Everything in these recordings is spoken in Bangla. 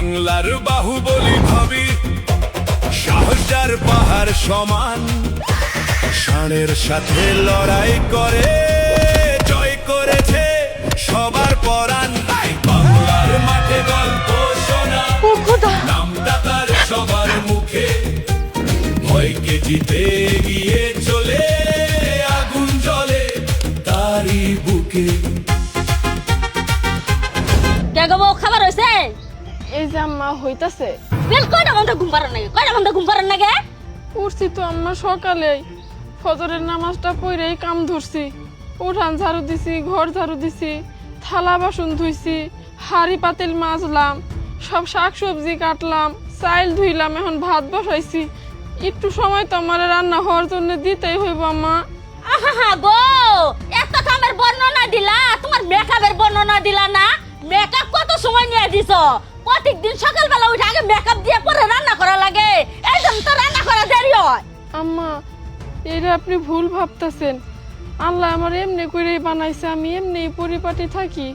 বাংলার বাহুবলী ভাবি, সাহসের পাহাড় সমান, ষাঁড়ের সাথে লড়াই করে জয় করেছে সবার পরাণ। বাংলার মাঠে গল্প শোনা, নামটা তার সবার মুখে, ভয়কে জিতে গিয়ে চলে আগুন জ্বলে তারই বুকে। খাবার হয়েছে? এই যে আম্মা হইতাছে। কয়টা ঘন্টা ঘুম পারেন নাকি? কয়টা ঘন্টা ঘুম পারেন নাকি? উঠছি তো আম্মা সকালেই, ফজরের নামাজটা পড়েই কাম ধরছি। উঠান ঝাড়ু দিছি, ঘর ঝাড়ু দিছি, থালা বাসন ধুইছি, হাঁড়ি পাতিল মাজলাম, সব শাক সবজি কাটলাম, চাইল ধুইলাম, এখন ভাত বসাইছি। একটু সময় তো আমার রান্না হওয়ার জন্য দিতেই হইব আম্মা। আহা গো, এত কামের বর্ণনা দিলা, তোমার মেকআপের বর্ণনা দিলা না? মেকআপ কত সময় নিয়ে দিছো? প্রত্যেকদিন সকালবেলা উঠে আগে মেকআপ দিয়ে পরে রান্না করা লাগে, এই জন্য তো রান্না করা দেরি হয়। আম্মা এটা আপনি ভুল ভাবতেছেন। আল্লাহ আমার এমনি করেই বানাইছে, আমি এমনি পরিপাটি থাকি,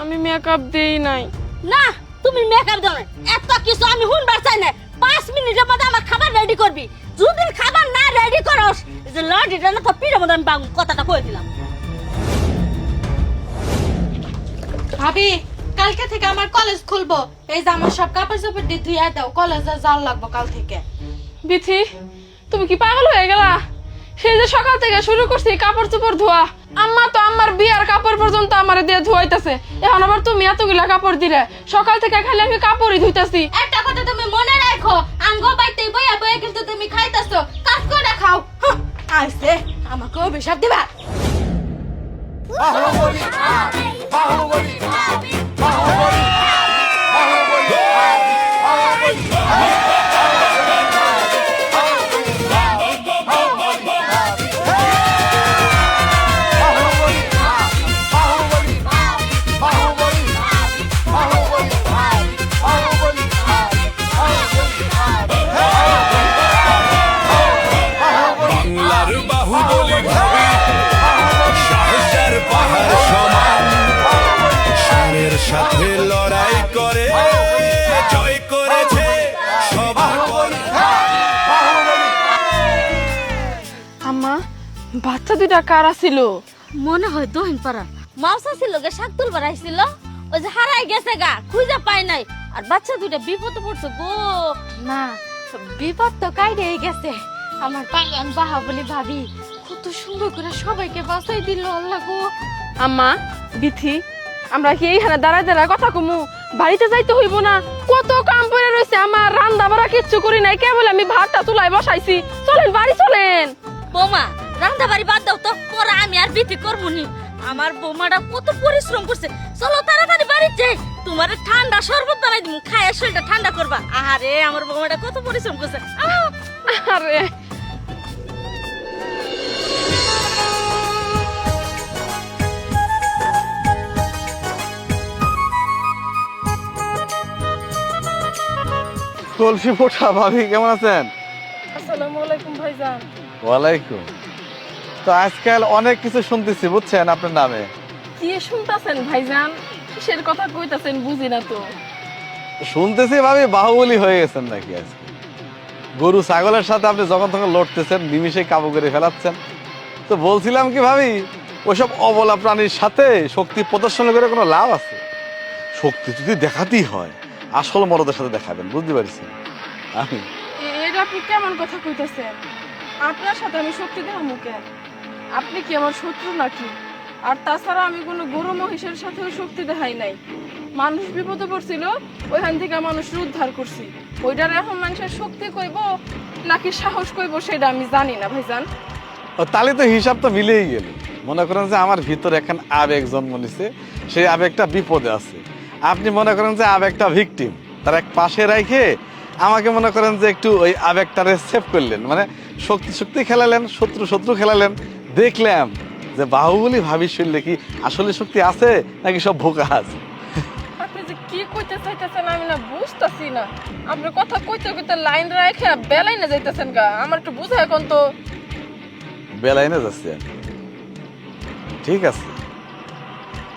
আমি মেকআপ দেই নাই। না, তুমি মেকআপ দাও না, এত কিছু আমি শুনবার চাই না। 5 মিনিটের মধ্যে আমার খাবার রেডি করবি। যদি খাবার না রেডি করস, এই যে লড়িটা না তো পিড়ের মধ্যে আমি কথাটা কই দিলাম। ভাবি, কালকে থেকে আমার কলেজ খুলবো, এই যে আমার সব কাপড় চোপড় দিয়ে ধুইয়া দাও, কলেজে যাওয়া লাগবো কাল থেকে। বিথি, তুমি কি পাগল হয়ে গেলা? সেই যে সকাল থেকে শুরু করছি কাপড় চোপড় ধোয়া, আম্মা তো আমার বিয়ার কাপড় পর্যন্ত আমার দিয়ে ধোয়াইতেছে, এখন আবার তুমি এতগুলা কাপড় দিলে। সকাল থেকে খালি আমি কাপড়ই ধুইতাছি। একটা কথা তুমি মনে রাখো, আঙ্গো বাইতে বইয়া বইয়া কিন্তু তুমি খাইতাছো, কাজ করে খাও। আইছে আমাকে অভিশাপ দিবা। বাহুবলী, বাহুবলী, বাহুবলী, বাংলার বাহুবলী ভাবি, সাহসের পাহাড় সমান, ষাঁড়ের সাথে লড়াই করে জয় করেছে সবার পরাণ। আম্মা, বাচ্চা দুইটা কারা ছিল? মনে হয় দহিন পাড়া মাউসা ছিল গে, শাক তুলবার আইছিল, ওই যে হারাই গেছে গা, খুঁজে পাই নাই। আর বাচ্চা দুইটা বিপদে পড়ছে গো। না, বিপদ তো কাইরেই গেছে। আমার পালন বাহুবলী ভাবি কত সুন্দর করে সবাইকে বাঁচাই দিল, আল্লাহ গো। আম্মা, বিথি, আমরা কি এইখানে দাঁড়ায় দাঁড়ায় কথা কমু? বাড়িতে যাইতে হইব না? কত কাম পড়ে রয়েছে আমার, রান্না বাড়া কিচ্ছু করি নাই, কেবল আমি ভাতটা চুলায় বসাইছি। চলেন বাড়ি চলেন। বৌমা, রান্না বাড়ি বাদ দাও তো, পরে আমি আর বিতি করবো নি। আমার বৌমাটা কত পরিশ্রম করছে, চলো তাড়াতাড়ি বাড়িতে যাই। তোমার ঠান্ডা শরবত বানাই দিমু, খায় শরীরটা ঠান্ডা করবা। আরে আমার বৌমাটা কত পরিশ্রম করছে। আরে কলসি ফোটা, ভাবি কেমন আছেন? আসসালামু আলাইকুম ভাইজান। ওয়ালাইকুম। তো আজকাল অনেক কিছু শুনতেছি বুঝছেন আপনার নামে। কি শুনতাছেন ভাইজান? কিসের কথা কইতাছেন বুঝি না তো। শুনতেছি ভাবি বাহুবলী হয়ে গেছেন নাকি আজকে? গরু ছাগলের সাথে আপনি যখন তখন লড়তেছেন, নিমিষে কাবু করে ফেলাচ্ছেন। তো বলছিলাম কি ভাবি, ওইসব অবলা প্রাণীর সাথে শক্তি প্রদর্শন করে কোনো লাভ আছে? শক্তি যদি দেখাতেই হয় আসল মরদের সাথে দেখাবেন, বুঝতে পারছি আমি। এটা আপনি কেমন কথা কইতাছেন? আপনার সাথে আমি শক্তি দেখামু কেন? আপনি কি আমার শত্রু নাকি? আর তাছাড়া আমি কোনো গরু মহিষের সাথেও শক্তি দেখাই নাই। মানুষ বিপদে পড়ছিল, ওইখান থেকে মানুষের উদ্ধার করছি। ওইটার এখন মানুষের শক্তি কইব নাকি সাহস কইব সেটা আমি জানি না ভাইজান। ও তাহলে তো হিসাব তো মিলেই গেল। মনে করেন যে আমার ভিতরে এখন আবেগ জন্ম নিছে, সেই আবেগটা বিপদে আছে। আপনি মনে করেন যে আবেগটা ভিকটিম, তার এক পাশে রেখে আমাকে মনে করেন যে একটু ওই আবেগটারে সেভ করলেন, মানে শক্তি শক্তি খেলালেন, শত্রু শত্রু খেলালেন। দেখলাম যে বাহুবলী ভাবির শরীরে কি আসলে শক্তি আছে নাকি সব ভোকা আছে। আপনি যে কি কইতে চাইতেছেন আমি না বুঝতাছি না। আপনি কথা কইতে কইতে লাইন রাখে বেলাই না যাইতেছেন গা, আমার একটু বুঝায় কোন তো। বেলাইনে যাচ্ছে, ঠিক আছে।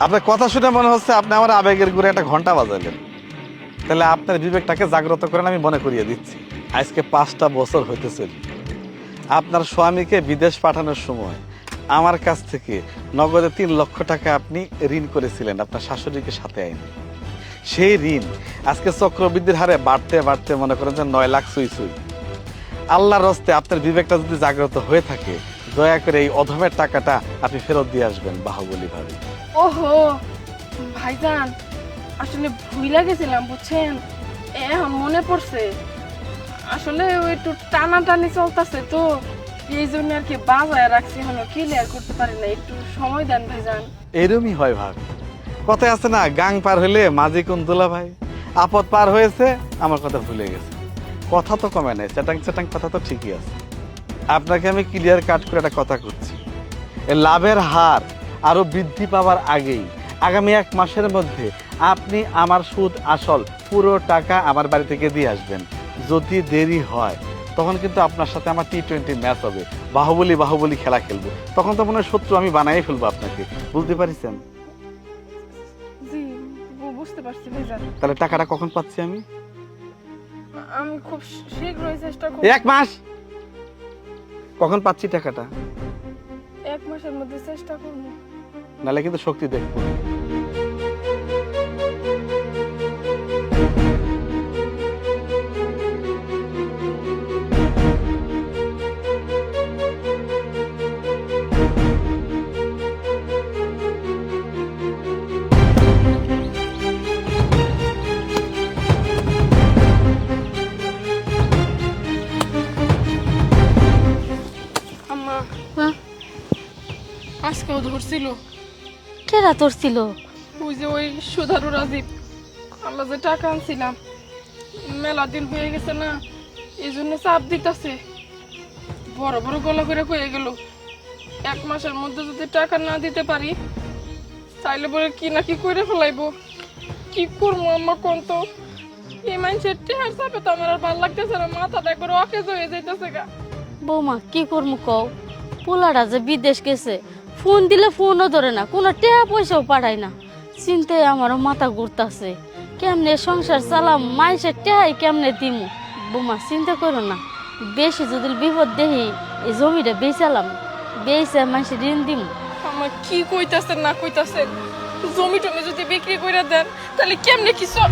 আপনার কথা শুনে মনে হচ্ছে আপনি আমার আবেগের ঘুরে একটা ঘন্টা বাজালেন। তাহলে আপনার বিবেকটাকে জাগ্রত করেন আমি মনে করিয়ে দিচ্ছি। আজকে 5টা বছর হইতেছে আপনার স্বামীকে বিদেশ পাঠানোর সময় আমার কাছ থেকে নগদে 3 লক্ষ টাকা আপনি ঋণ করেছিলেন আপনার শাশুড়িকে সাথে আইনে। সেই ঋণ আজকে চক্রবৃদ্ধির হারে বাড়তে বাড়তে মনে করেন যে 9 লাখ সুই সুই। আল্লাহর হস্তে আপনার বিবেকটা যদি জাগ্রত হয়ে থাকে, দয়া করে এই অধমের টাকাটা আপনি ফেরত দিয়ে আসবেন বাহুবলী ভাবি। ওহো ভাইজান, আসলে ভুইলা গেছিলাম বুঝছেন, এখন মনে পড়ছে। আসলে ওই একটু টানাটানি চলতেছে তো, এই জন্য আর কি বাজায় রাখছি, এখনো ক্লিয়ার করতে পারি না। একটু সময় দেন ভাইজান। এরমই হয় ভাবি, কথায় আছে না, গাং পার হইলে মাঝি কোন দুলা ভাই, আপদ পার হয়েছে আমার কথা ভুলে গেছে। কথা তো কমে নাই, চ্যাটাং চ্যাটাং কথা তো ঠিকই আছে। আপনাকে আমি ক্লিয়ার কাট করে একটা কথা করছি, এই লাভের হার আরো বৃদ্ধি পাওয়ার আগেই আগামী 1 মাসের মধ্যে আপনি আমার সুদ আসল পুরো টাকা আমার বাড়ি থেকে দিয়ে আসবেন। যদি দেরি হয় তখন কিন্তু আপনার সাথে আমার T20 ম্যাচ হবে, বাহুবলী বাহুবলী খেলা খেলবো, তখন তো মনে হয় শত্রু আমি বানাই ফেলবো আপনাকে, বুঝতে পারছেন? জি বুঝতে পারছি ভাইজান। তাহলে টাকাটা কখন পাচ্ছি আমি? আমি খুব শীঘ্রই চেষ্টা করব। 1 মাস কখন পাচ্ছি টাকাটা? 1 মাসের মধ্যে চেষ্টা করব। নাহলে কিন্তু শক্তি দেখবো। আম্মা হ্যাঁ? আজকেও ধরছিল কেরা তোর ছিল? ওই যে ওই সুধারু রাজীব, আমরা যে টাকা আনছিলাম, মেলা দিন হয়ে গেছে না, এই জন্য চাপ দিতেছে। বড় বড় গলা করে কয়ে গেল 1 মাসের মধ্যে যদি টাকা না দিতে পারি তাইলে বলে কি না কি করে ফেলাইবো। কি করবো আম্মা কোন তো? এই মানুষের টেহার চাপে তো আমার আর ভালো লাগতেছে না, মাথাটা একবার অকেজ হয়ে যাইতেছে গা। বৌমা কি করবো কও? পোলাটা যে বিদেশ গেছে, ফোন দিলে ফোনও ধরে না, কোনো টাকা পয়সাও পাঠায় না। চিন্তায় আমারও মাথা ঘুরতাছে, কেমনে সংসার চালাম, মাইসের টেহাই কেমনে দিমু। বৌমা চিন্তা করো না, বেশি যদি বিপদ দেখি এই জমিটা বেচালাম, বেচে মাইসে ঋণ দিমু। আমার কি কইতাছেন না কইতাছেন, জমি টমি যদি বিক্রি করে দেন তাহলে কেমনে কি সব।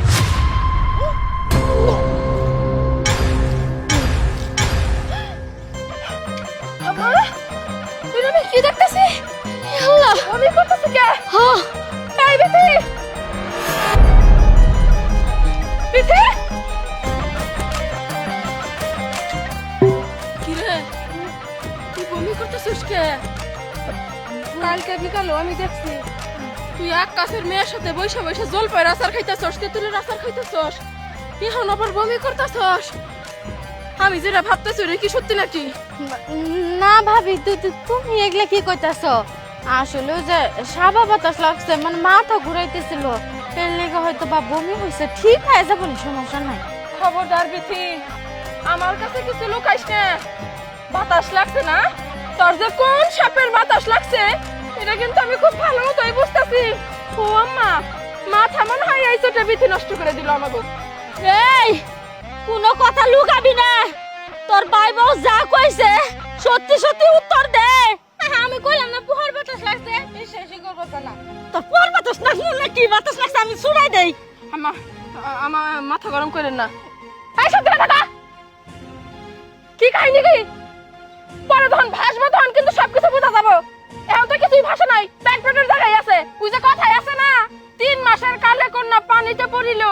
আমার এটা আমি কি দেখতেছি? আল্লাহ, আমি করতেছি কে? হ্যাঁ এই বিথি, বিথি, কি রে তুই বমি করতেছিস কে? কালকে বিকালে আমি দেখছি তুই এক কাছের মেয়ের সাথে বৈশা বৈশা জলপাইয়ের আচার খাইতেছস, তেঁতুলের আচার খাইতেছস, এখন আবার বমি করতেছস। আমি যেটা ভাবতেছি রে কি সত্যি নাকি? না ভাবি, তুমি এগুলা কি কইতাছ? আসলে ওই যে সাবা বাতাস লাগছে, মানে মাথা ঘুরাইতেছিল, এর লেগে হয়তো বা বমি হয়েছে, ঠিক হয়ে যাবে, সমস্যা নাই। খবরদার বিথি, আমার কাছে কিছু লুকাইস না। বাতাস লাগছে না, তোর যে কোন সাপের বাতাস লাগছে এটা কিন্তু আমি খুব ভালো মতোই বুঝতেছি। ও আম্মা, মাথা মনে হয় এই চোটে বিথি নষ্ট করে দিল আমাকে। এই কোনো কথা লুকাবি না, তোর ভাই বউ যা কইছে সত্যি সত্যি উত্তর দে। আমি কইলাম না পুহার বাতাস লাগছে, বিশ্বাসই করবো না। তোর পর বাতাস লাগছে না কি বাতাস লাগছে আমি ছুড়াই দেই। আম্মা, আমার মাথা গরম করেন না। এই সত্যি কথা কি কাহিনী কি? পরে যখন ভাসবো তখন কিন্তু সবকিছু বোঝা যাবো। এখন তো কিছুই ভাষা নাই, পেট পেটের জায়গায় আছে। ওই যে কথাই আছে না, 3 মাসের কালে কন্যা পানিতে পড়িল,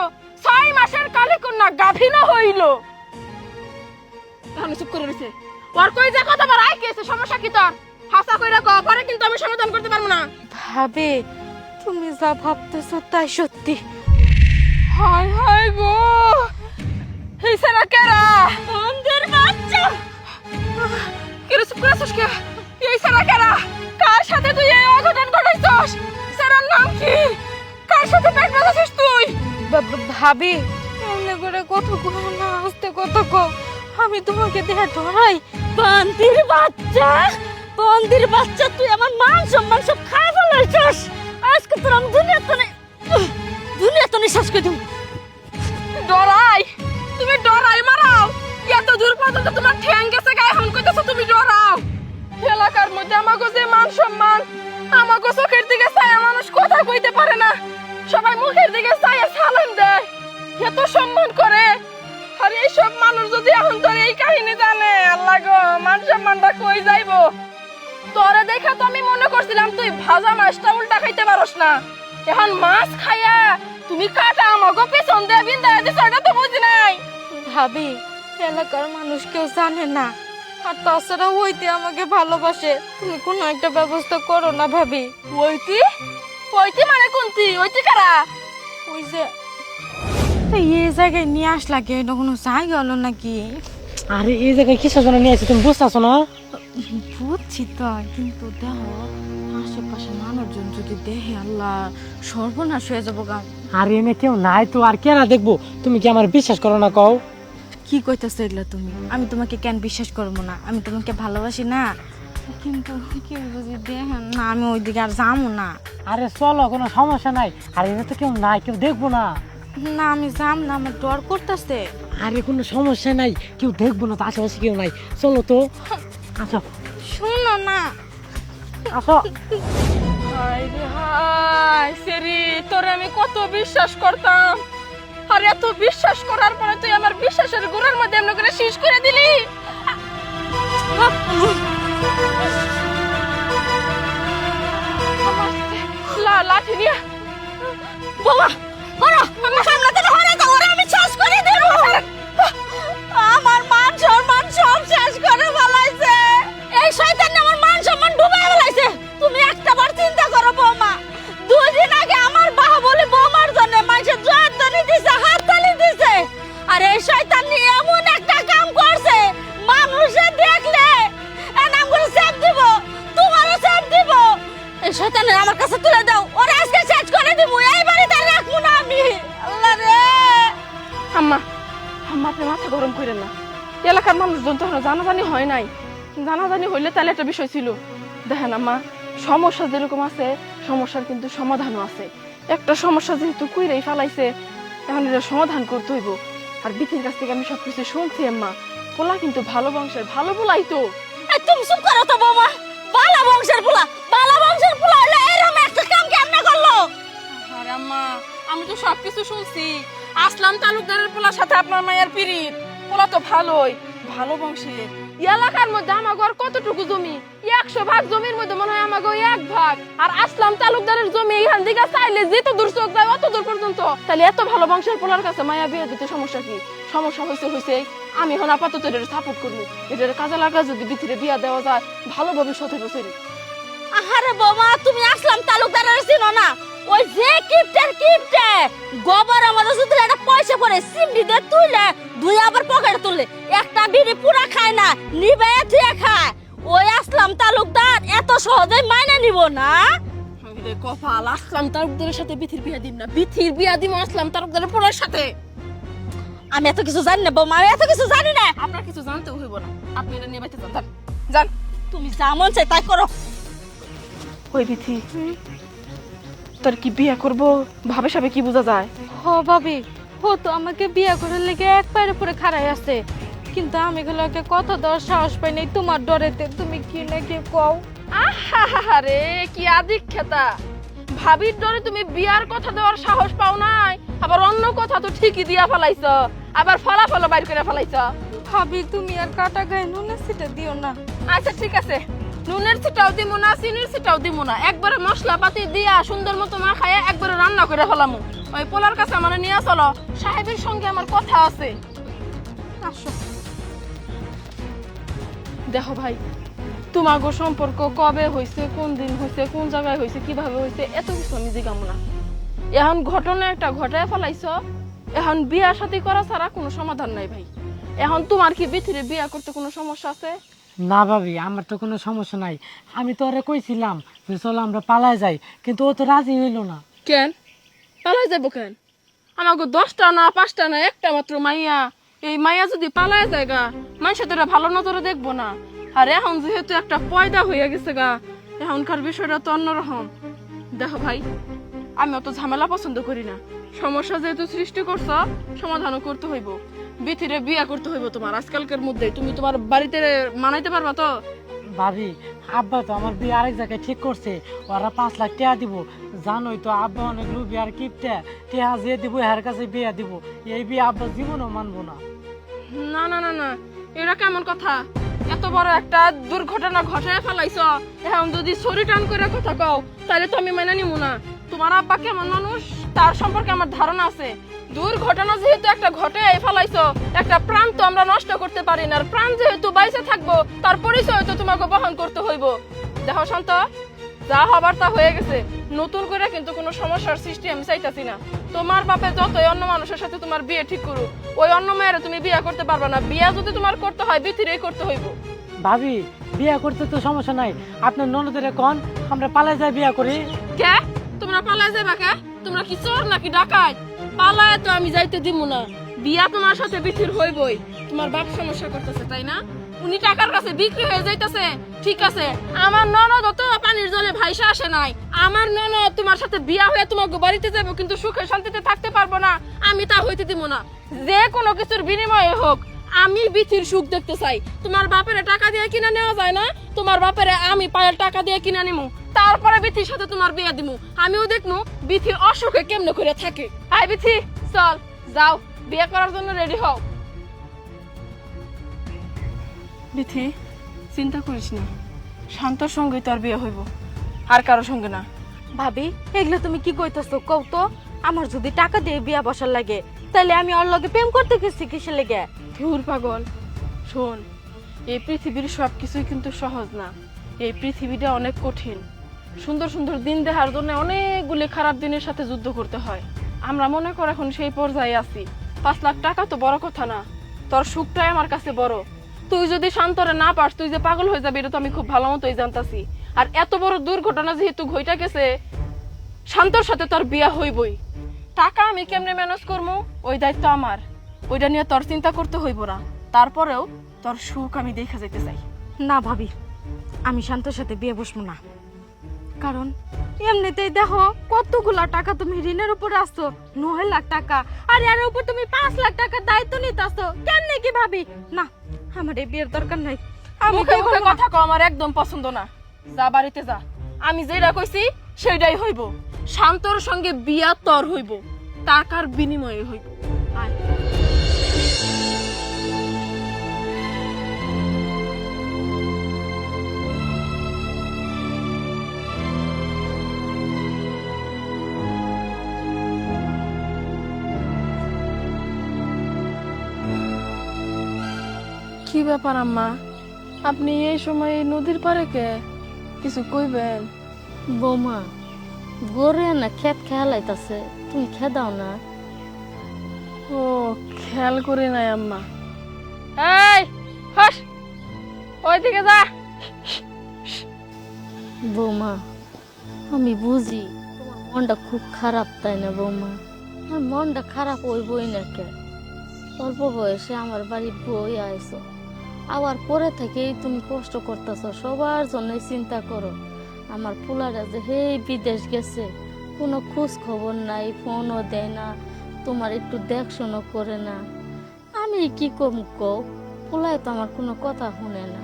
6 মাসের কালে কন্যা গাভিন হইল। তাহলে চুপ করে রয়েছে। ওর কই যে কথা বড় আই কেছে, সমস্যা কি তোর? হাসা কইরা কও, পরে কিন্তু আমি সমাধান করতে পারবো না। ভাবি, তুমি যা ভাবতেছ তাই সত্যি। হায় হায় গো, এই সারা কেরা? বন্ধের বাচ্চা, কেরে চুপ করে আছিস কে? এই সারা কেরা? কার সাথে তুই এই অঘটন ঘটাইছস? সারার নাম কি? কার সাথে পেট বাঁধাছিস তুই? ভাবি, এমনি করে কত কো না, আস্তে কত কো, আমি তোমাকে দেখে ধরাই। বন্ধের বাচ্চা, বন্ধের বাচ্চা, তুই আমার মান সম্মান সব খাই ফেলাইছস। আজকে তোর আমি দুনিয়া তো নিঃশ্বাস করে দিব। ডরাই, তুমি ডরাই মারাও। এত দূর পর্যন্ত তোমার ঠ্যাং গেছে গায়ে, এখন কইতেছো তুমি ডরাও। এলাকার মধ্যে আমাকে যে মান সম্মান, আমাকে চোখের দিকে চাইয়া মানুষ কথা কইতে পারে না, সবাই মুখের দিকে চাইয়া সালাম দেয়, এত সম্মান করে। আর এইসব মানুষ যদি এখন তোর এই কাহিনী জানে, আল্লাহ গো, মান সম্মানটা কই যাইবো? তোরে দেখা তো আমি মনে করছিলাম তুই ভাজা মাছটা উল্টা খাইতে পারস না, এখন মাছ খাইয়া তুমি কাটা আমাকে পেছন দিয়ে বিন্দায় দিছ, এটা তো বুঝি নাই। ভাবি এলাকার মানুষ কেউ জানে না, আর তাছাড়া ওইতে আমাকে ভালোবাসে, তুমি কোনো একটা ব্যবস্থা করো না ভাবি। ওইতি ওইতি মানে কোনটি? ওইতি কারা? ওই যে তো এই জায়গায় নিয়ে আসলা কি, এটা কোনো জায়গা হলো নাকি? আরে এই জায়গায় কিসের জন্য নিয়ে আসি তুমি বুঝতেছো না? বুঝছি তো, কিন্তু দেখো আশেপাশে মানুষজন যদি দেখে, আল্লাহ সর্বনাশ হয়ে যাবো গা। আরে এনে কেউ নাই তো, আর কেনা দেখবো? তুমি কি আমার বিশ্বাস করো না কও? কি কইতাছো এগুলা তুমি? আমি তোমাকে কেন বিশ্বাস করবো না? আমি তোমাকে ভালোবাসি না, কিন্তু কেউ যদি দেখেন না, আমি ওইদিকে আর যাবো না। আরে চলো, কোনো সমস্যা নাই। আর এনে তো কেউ নাই, কেউ দেখবো না। না আমি যাম না, আমার ডর করতেছে। আরে কোনো সমস্যা নাই, কেউ দেখবো না তো, আশেপাশে কেউ নাই। চলো তো, আসো শোনো না, আসো। হাই রে হাই, সেরি তোরে আমি কত বিশ্বাস করতাম, আর এত বিশ্বাস করার পরে তুই আমার বিশ্বাসের গুড়ের মধ্যে এমন করে শেষ করে দিলি। লাঠি নিয়ে বাবা ওরা আমার সামনে থেকে হরে দাও, ওরা আমি শেষ করে দেব। আমার মান সম্মান সব শেষ করে ফেলাইছে এই শয়তান, আমার মান সম্মান ডুবাই ফেলাইছে। তুমি একটা বার চিন্তা করো বৌমা, 2 দিন আগে আমার বাহুবলী বৌমার জন্য মাইসে জয়ধ্বনি দিছে, হাততালি দিছে, আর এই শয়তান নিয়ে এমন একটা কাম করছে, মানুষে দেখলে নাম করে সেভ দিব, তোমারও সেভ দিব। এই শয়তানের আমার কাছে তুলে দাও, ওরা আজকে শেষ করে দিব, এই বাড়িতে রাখবো না আমি। আল্লাহ রে। আম্মা, আম্মা আপনি মাথা গরম করেন না, এলাকার মানুষজন তো এখনো জানাজানি হয় নাই, জানাজানি হইলে তাহলে একটা বিষয় ছিল। দেখেন আম্মা, সমস্যা যেরকম আছে সমস্যার কিন্তু সমাধানও আছে। একটা সমস্যা যেহেতু কুইরাই ফেলাইছে, এখন এটা সমাধান করতে হইব। আর বিথির কাছ থেকে আমি সবকিছু শুনছি আম্মা, পোলা কিন্তু ভালো বংশের, ভালো পোলাই তো। এই তুমি চুপ করো তো বৌমা, বালা বংশের পোলা, বালা বংশের পোলা হলে এরকম একটা কাম কেমনে করলো? আরে আম্মা, আমি তো সবকিছু শুনছি। আসলাম তালুকদারের পোলার সাথে আপনার মায়ের পিরিত, পোলা তো ভালোই, ভালো বংশের। এলাকার মধ্যে আমাগো আর কতটুকু জমি? 100 ভাগ জমির মধ্যে মনে হয় আমাগো 1 ভাগ। আর আসলাম তালুকদারের জমি এখান থেকে চাইলে যেত দূর চোখ যায় অত দূর পর্যন্ত। তাহলে এত ভালো বংশের পোলার কাছে মায়া বিয়ে দিতে সমস্যা কি? সমস্যা হয়েছে আমি এখন আপাতত এটার সাপোর্ট করবো। এটার কাজে লাগা যদি ভিতরে বিয়া দেওয়া যায়, ভালো ভবিষ্যৎ হবে সেরি। আরে বৌমা, তুমি আসলাম তালুকদারের চিনো না? ওই যে কিপটে গোবর আমাদের শুধু একটা পয়সা করে সিমডি দিয়ে তুলে দুই আবার পকেটে তুললে, একটা বিড়ি পুরা খায় না, নিবে দিয়ে খায়। ওই আসলাম তালুকদার এত সহজে মাইনে নিব না। কপাল, আসলাম তালুকদারের সাথে বিথির বিয়া দিম না, বিথির বিয়া দিম আসলাম তালুকদারের পোলার সাথে। আমি এত কিছু জানি না বৌমা, আমি এত কিছু জানি না। আপনার কিছু জানতেও হইব না, আপনি এটা নিয়ে বাইতে যান, যান। তুমি যা মন চাই তাই করো। ওই বিথি, তোর কি বিয়া করবো ভাবে সাবে কি বোঝা যায়? ও ভাবি, ও তো আমাকে বিয়ে করার লেগে এক পায়ের উপরে খাড়াই আছে, কিন্তু আমি গুলোকে কথা দেওয়ার সাহস পাই নাই তোমার ডরেতে। তুমি কি না কি কও? আহারে কি আদিক্ষেতা, ভাবির ডরে তুমি বিয়ার কথা দেওয়ার সাহস পাও নাই, আবার অন্য কথা তো ঠিকই দিয়া ফেলাইছ, আবার ফলাফল বাইর করে ফেলাইছ। ভাবি তুমি আর কাটা গায়ে নুনের সিটা দিও না। আচ্ছা ঠিক আছে, নুনের ছিটাও দিব না, চিনির ছিটাও দিব না, একবারে মশলা পাতি দিয়া সুন্দর মতো মাখায়া একবারে রান্না করে ফেলামু। ওই পোলার কাছে আমার নিয়ে চলো, সাহেবের সঙ্গে আমার কথা আছে। আসো। দেখো ভাই, তোমাগো সম্পর্ক কবে হয়েছে, কোন দিন হয়েছে, কোন জায়গায় হয়েছে, কিভাবে হয়েছে, এত কিছু আমি জিজ্ঞামু না। এখন ঘটনা একটা ঘটায় ফেলাইছ, এখন বিয়া শাদী করা ছাড়া কোনো সমাধান নাই ভাই। এখন তোমার কি বিথিরে বিয়া করতে কোনো সমস্যা আছে? না ভাবি, আমার তো কোনো সমস্যা নাই। আমি তো ওরে কইছিলাম যে চলো আমরা পালায় যাই, কিন্তু ও তো রাজি হইলো না। কেন পালাই যাবো কেন? আমাকে 10টা না 5টা না একটা মাত্র মাইয়া, এই মাইয়া যদি পালায় যায় গা, মানুষ তোরা ভালো নজরে দেখবো না। আর এখন যেহেতু একটা পয়দা হয়ে গেছে গা, এখনকার বিষয়টা তো অন্যরকম। দেখো ভাই, আমি অত ঝামেলা পছন্দ করি না। সমস্যা যেহেতু সৃষ্টি করছো, সমাধানও করতে হইব। বিথিরে বিয়া করতে হইব তোমার আজকালকার মধ্যে। তুমি তোমার বাড়িতে মানাইতে পারবা তো? ভাবি আব্বা তো আমার বিয়ে আরেক জায়গায় ঠিক করছে, ওরা 5 লাখ টাকা দিব। জানোই তো আব্বা অনেক লুবি আর কিপটা, টাকা যে দিব এর কাছে বিয়ে দিব। এই বিয়ে আব্বা জীবনও মানবো না। না না না না, এটা কেমন কথা? এত বড় একটা দুর্ঘটনা ঘটায় ফেলাইছ, এখন যদি সরি টান করে কথা কও তাহলে তো আমি মেনে নিব না। তোমার আব্বা কেমন মানুষ তার সম্পর্কে আমার ধারণা আছে। দুর্ঘটনা যেহেতু একটা ঘটে ফেলাইছো, একটা প্রাণ তো আমরা নষ্ট করতে পারি না। আর প্রাণ যেহেতু বাইসে থাকবো, তার পরিচয় তো তোমাকে বহন করতে হইব। দেখো শান্ত, যা হবার তা হয়ে গেছে। নতুন করে কিন্তু কোনো সমস্যার সৃষ্টি আমি চাইতাছি না। তোমার বাপে যতই অন্য মানুষের সাথে তোমার বিয়ে ঠিক করুক, ওই অন্য মেয়ের তুমি বিয়ে করতে পারবে না। বিয়ে যদি তোমার করতে হয়, বিথিরেই করতে হইব। ভাবি বিয়ে করতে তো সমস্যা নাই, আপনার ননদের কোন আমরা পালাই যাই বিয়ে করি। কে? তোমরা পালায় যাবা কে? তোমরা কি চোর নাকি ডাকাত? পালায় তো আমি যাইতে দিব না। বিয়া তোমার সাথে বিথির হইবই। তোমার বাপ সমস্যা করতেছে তাই না? উনি টাকার কাছে বিক্রি হয়ে যাইতেছে, ঠিক আছে। আমার ননদ তো পানির জলে ভাইসা আসে নাই। আমার ননদ তোমার সাথে বিয়া হয়ে তোমার বাড়িতে যাবো, কিন্তু সুখে শান্তিতে থাকতে পারবো না। আমি তা হইতে দিব না। যে কোনো কিছুর বিনিময়ে হোক আমি বিথির সুখ দেখতে চাই। তোমার বাপের টাকা দিয়ে কিনে নেওয়া যায় না? তোমার বাপের আমি পায়ের টাকা দিয়ে কিনে নিমু, তারপরে বিথির সাথে তোমার বিয়ে দিমু। আমিও দেখমু বিথি অসুখে কেমনে করে থাকে। আই বিথি, চল যাও বিয়ে করার জন্য রেডি হও। বিথি, চিন্তা করিস না, শান্তর সঙ্গে তোর বিয়ে হইব, আর কারোর সঙ্গে না। ভাবি এগুলো তুমি কি কইতাছো কও তো? আমার যদি টাকা দিয়ে বিয়া বসার লাগে, তাহলে আমি ওর লগে প্রেম করতে গেছি কিসের লেগে? ধুর পাগল, শোন, এই পৃথিবীর সবকিছুই কিন্তু সহজ না। এই পৃথিবীটা অনেক কঠিন। সুন্দর সুন্দর দিন দেখার জন্য অনেকগুলি খারাপ দিনের সাথে যুদ্ধ করতে হয়। আমরা মনে কর এখন সেই পর্যায়ে আছি। 5 লাখ টাকা তো বড় কথা না, তোর সুখটাই আমার কাছে বড়। তুই যদি শান্তরে না পাস, তুই যে পাগল হয়ে যাবি এটা তো আমি খুব ভালো মতোই জানতাছি। আর এত বড় দুর্ঘটনা যেহেতু ঘইটা গেছে, শান্তর সাথে তোর বিয়া হইবই। টাকা আমি কেমনে ম্যানেজ করবো ওই দায়িত্ব আমার। ওইটা নিয়ে তোর চিন্তা করতে হইব না। তারপরেও তোর সুখ আমি দেখা যেতে চাই। না ভাবি, আমি শান্তর সাথে বিয়ে বসবো না। কারণ এমনিতেই দেখো কতগুলা টাকা তুমি ঋণের উপরে আসছো, 9 লাখ টাকা। আর এর উপর তুমি 5 লাখ টাকা দায়িত্ব নিতে আসছো। কেমনে কি ভাবি? না, আমার এই বিয়ের দরকার নাই। আমি মুখে মুখে কথা কও আমার একদম পছন্দ না। যা বাড়িতে যা, আমি যেটা কইছি সেটাই হইব। শান্তর সঙ্গে বিয়া তোর হইব, টাকার বিনিময়ে হইব। আয়। কি ব্যাপার আম্মা, আপনি এই সময় নদীর পাড়ে কে? কিছু কইবেন? বৌমা, গরু না খেত খেলাইতাছে, তুমি খেদাও না। ও, খেয়াল করি নাই আম্মা। এই হাস, ওইদিকে যা। বৌমা, আমি বুঝি তোমার মনটা খুব খারাপ, তাই না বৌমা? আর মনটা খারাপ হইবই না কে? অল্প বয়সে আমার বাড়ি বই আইছো, আবার পরে থেকেই তুমি কষ্ট করতেছো, সবার জন্যই চিন্তা করো। আমার পোলারা যে হেই বিদেশ গেছে, কোনো খোঁজ খবর নাই, ফোনও দেয় না, তোমার একটু দেখশোনও করে না। আমি কি কম কও, পোলায় তো আমার কোনো কথা শুনে না।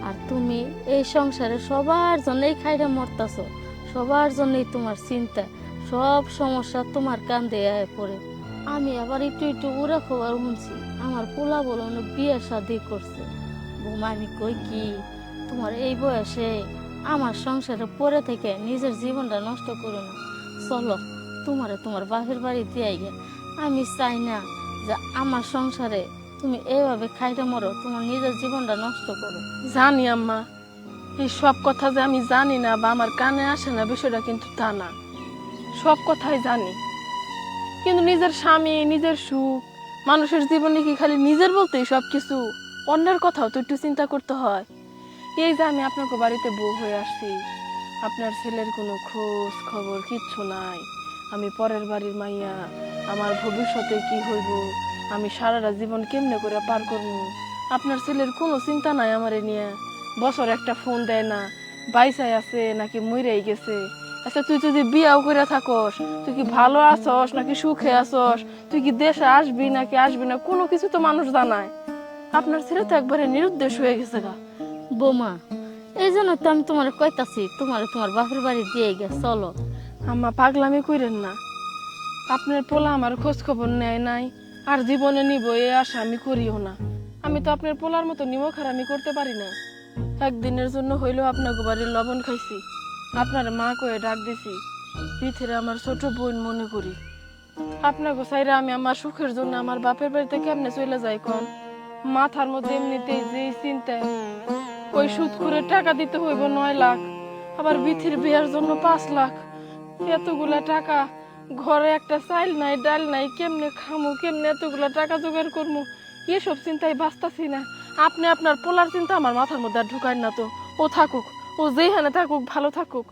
আর তুমি এই সংসারে সবার জন্যই খাইরে মরতাছো, সবার জন্যই তোমার চিন্তা, সব সমস্যা তোমার কান্দে আয় পড়ে। আমি আবার একটু একটু উড়া খবর শুনছি আমার পোলা বলো বিয়ে শাদি করছে। বৌমা, আমি কই কি, তোমার এই বয়সে আমার সংসারে পড়ে থেকে নিজের জীবনটা নষ্ট করো না। চলো তোমারে তোমার বাপের বাড়ি দিয়ে গে। আমি চাই না যে আমার সংসারে তুমি এইভাবে খাইতে মরো, তোমার নিজের জীবনটা নষ্ট করো। জানি আম্মা, এই সব কথা যে আমি জানি না বা আমার কানে আসে না বিষয়টা কিন্তু তা না। সব কথাই জানি, কিন্তু নিজের স্বামী, নিজের সুখ, মানুষের জীবনে কি খালি নিজের বলতেই সব কিছু? অন্যের কথাও তো একটু চিন্তা করতে হয়। এই যে আমি আপনাকে বাড়িতে বউ হয়ে আসছি, আপনার ছেলের কোনো খোঁজ খবর কিচ্ছু নাই। আমি পরের বাড়ির মাইয়া, আমার ভবিষ্যতে কি হইব, আমি সারাটা জীবন কেমনে করে পার করবো, আপনার ছেলের কোনো চিন্তা নাই আমারে নিয়ে। বছর একটা ফোন দেয় না, বাইসায় আছে নাকি মইরাই গেছে, আচ্ছা তুই যদি বিয়াও করে থাকস, তুই কি ভালো আছস নাকি সুখে আছস, তুই কি দেশে আসবি নাকি আসবি না, কোনো কিছু তো মানুষ জানায়। আপনার ছেলে তো একবারে নিরুদ্দেশ হয়ে গেছে গা। বৌমা, এই জন্য তো আমি তোমার কইতাছি তোমার তোমার বাপের বাড়ি দিয়ে গে চলো। আম্মা পাগলামি কইরেন না, আপনার পোলা আমার খোঁজ খবর নেয় নাই, আর জীবনে নিব এই আশা আমি করিও না। আমি তো আপনার পোলার মতো নিমক হারামি করতে পারি না। একদিনের জন্য হইলেও আপনাকে বাড়ির লবণ খাইছি, আপনার মা কয়ে ডাক দিছি, পিঠের আমার ছোট বোন মনে করি। আপনাকে চাইরা আমি আমার সুখের জন্য আমার বাপের বাড়িতে কেমনে চলে যাই কোন? মাথার মধ্যে এমনিতেই যে চিন্তায়, ওই সুদ করে টাকা দিতে হইব 9 লাখ, আবার বিথির বিয়ার জন্য 5 লাখ। এতগুলা টাকা, ঘরে একটা চাইল নাই ডাল নাই, কেমনে খামু, কেমনে এতগুলা টাকা জোগাড় করবো, এসব চিন্তায় বাঁচতাছি না। আপনি আপনার পোলার চিন্তা আমার মাথার মধ্যে আর ঢুকায় না তো। ও থাকুক, ও যেখানে থাকুক ভালো থাকুক।